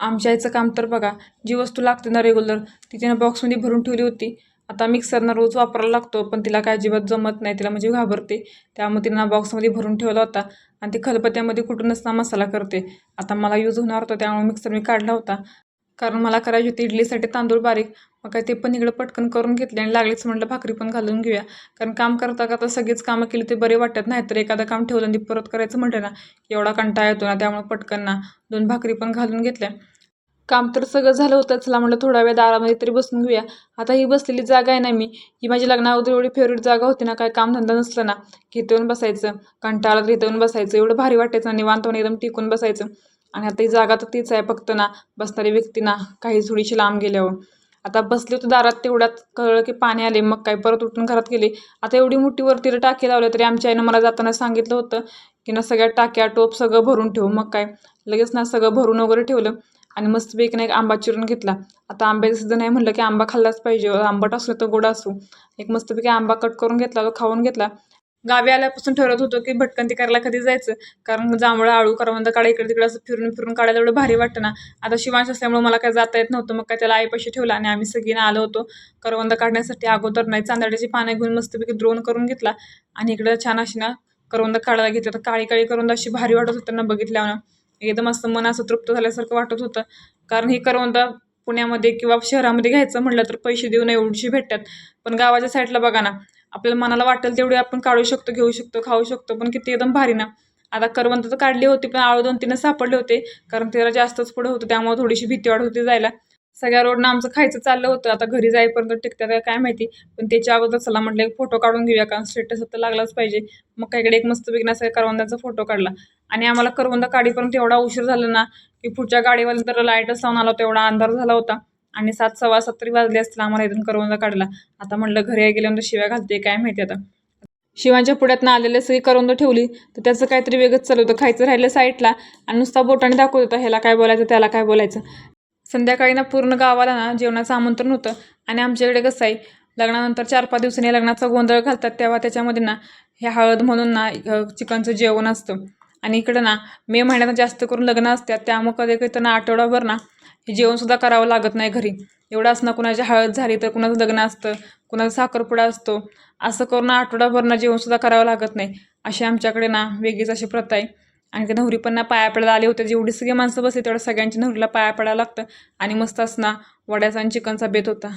आमच्या आईचं काम तर बघा, जी वस्तू लागते ना रेग्युलर ती तिनं बॉक्समध्ये भरून ठेवली होती. आता मिक्सरनं रोज वापरायला लागतो, पण तिला काय अजिबात जमत नाही. तिला म्हणजे घाबरते. त्यामुळे तिनं बॉक्समध्ये भरून ठेवला होता आणि ते खलबत्त्यामध्ये कुठूनच ना मसाला करते. आता मला यूज होणार होता त्यामुळे मिक्सर मी काढला होता. कारण मला करायची होती इडलीसाठी तांदूळ बारीक. मग काय ते पण इकडं पटकन करून घेतले आणि लागलीच म्हटलं भाकरी पण घालून घेऊया. कारण काम करता करता सगळीच कामं केली ते बरे वाटत नाही. तर एखादं काम ठेवलं आणि ते परत करायचं म्हटलं ना, एवढा कंटाळा येतो ना, त्यामुळे पटकन ना 2 भाकरी पण घालून घेतल्या. काम तर सगळं झालं होतं. चला म्हटलं थोडा वेळ दारामध्ये तरी बसून घेऊया. आता ही बसलेली जागा आहे ना ही माझी लग्नाअगोदर एवढी फेवरेट जागा होती ना, काय कामधंदा नसलं ना, की इथं येऊन बसायचं. कंटाळा आला तर इथं येऊन बसायचं. एवढं भारी वाटायचं ना, निवांत होऊन एकदम टिकून बसायचं. आणि आता ही जागा तर तीच आहे, फक्त ना बसणारी व्यक्ती ना काही थोडीशी लांब गेल्यावर. आता बसले होते दारात तेवढ्यात कळलं की पाणी आले. मग काय परत उठून घरात गेले. आता एवढी मोठी वरती टाकी लावल्या तरी आमच्या आईनं मला जाताना सांगितलं होतं की ना सगळ्या टाक्या टोप सगळं भरून ठेव. मग काय लगेच ना सगळं भरून वगैरे ठेवलं आणि मस्तपैकी ना एक आंबा चिरून घेतला. आता आंब्याचं सीझन आहे म्हटलं की आंबा खाल्लाच पाहिजे. आंबट असो तर गोड असो. एक मस्तपैकी आंबा कट करून घेतला, तो खाऊन घेतला. गावी आल्यापासून ठरवत होतो की भटकंती करायला कधी जायचं. कारण जांभळं, आळू, करवंद काढा इकडे तिकडे असं फिरून फिरून काढायला एवढं भारी वाटतं ना. आता शिवांश असल्यामुळे मला काय जाता येत नव्हतं. मग काय त्याला आईपाशी ठेवला आणि आम्ही सगळी आलो होतो करवंद काढण्यासाठी. अगोदर नाही चांदण्याची पानं घेऊन मस्तपैकी द्रोण करून घेतला आणि इकडं छान अशी ना करवंद काढायला घेतलं. तर काळी काळी करवंद अशी भारी वाटत होतं ना बघितल्यावर. एकदम असं मन असं तृप्त झाल्यासारखं वाटत होतं. कारण ही करवंद पुण्यामध्ये किंवा शहरामध्ये घ्यायचं म्हटलं तर पैसे देऊन एवढीशी भेटतात. पण गावाच्या साईडला बघा ना, आपल्याला मनाला वाटेल तेवढी आपण काढू शकतो, घेऊ शकतो, खाऊ शकतो. पण किती एकदम भारी ना. आता करवंद तर काढली होती, पण आळू 2-3 सापडले होते. कारण ते जरा जास्तच पुढे होतं, त्यामुळे थोडीशी भीती वाटत होती जायला. सगळ्या रोडनं आमचं खायचं चाललं होतं. आता घरी जाईपर्यंत टिकतात का काय माहिती. पण त्याच्या अगोदर चला म्हटलं एक फोटो काढून घेऊया, कारण स्टेटस तर लागलाच पाहिजे. मग काय इकडे एक मस्तपैकी ना सगळ्या करवंदाचा फोटो काढला आणि आम्हाला करवंद काढीपर्यंत एवढा उशीर झाला ना, की पुढच्या गाडीवाला तर लाईटच लावून आला होता. एवढा अंधार झाला होता आणि 7, 7:15 तरी वाजले असतील आम्हाला इथून करवंद काढला. आता म्हटलं घरी गेल्यानंतर शिव्या घालते काय माहिती आता. शिवांच्या पुढ्यातनं आलेले सगळी करवंद ठेवली तर त्याचं काहीतरी वेगळंच चालू होतं. खायचं राहिलं साईडला आणि नुसता बोटाने दाखवत होता, ह्याला काय बोलायचं त्याला काय बोलायचं. संध्याकाळी ना पूर्ण गावाला ना जेवणाचं आमंत्रण होतं आणि आमच्याकडे कसं आहे, लग्नानंतर 4-5 दिवसांनी लग्नाचा गोंधळ घालतात तेव्हा त्याच्यामध्ये ना हे हळद म्हणून ना चिकनचं जेवण असतं. आणि इकडं ना मे महिन्यात जास्त करून लग्न असतात, त्यामुळे कधी कधी ना आठवडाभर ना हे जेवणसुद्धा करावं लागत नाही घरी. एवढंच ना कुणाची हळद झाली तर कुणाचं लग्न असतं, कुणाचा साखरपुडा असतो, असं करून आठवडाभर ना जेवणसुद्धा करावं लागत नाही. अशी आमच्याकडे ना वेगळीच अशी प्रथा आहे. आणि ते नवरी पण ना पाया पडायला आले होते. जेवढी सगळी माणसं बसली तेवढ्या सगळ्यांच्या नवरीला पाया पडायला लागतं आणि मस्त असं ना वड्याचा आणि चिकनचा बेत होता.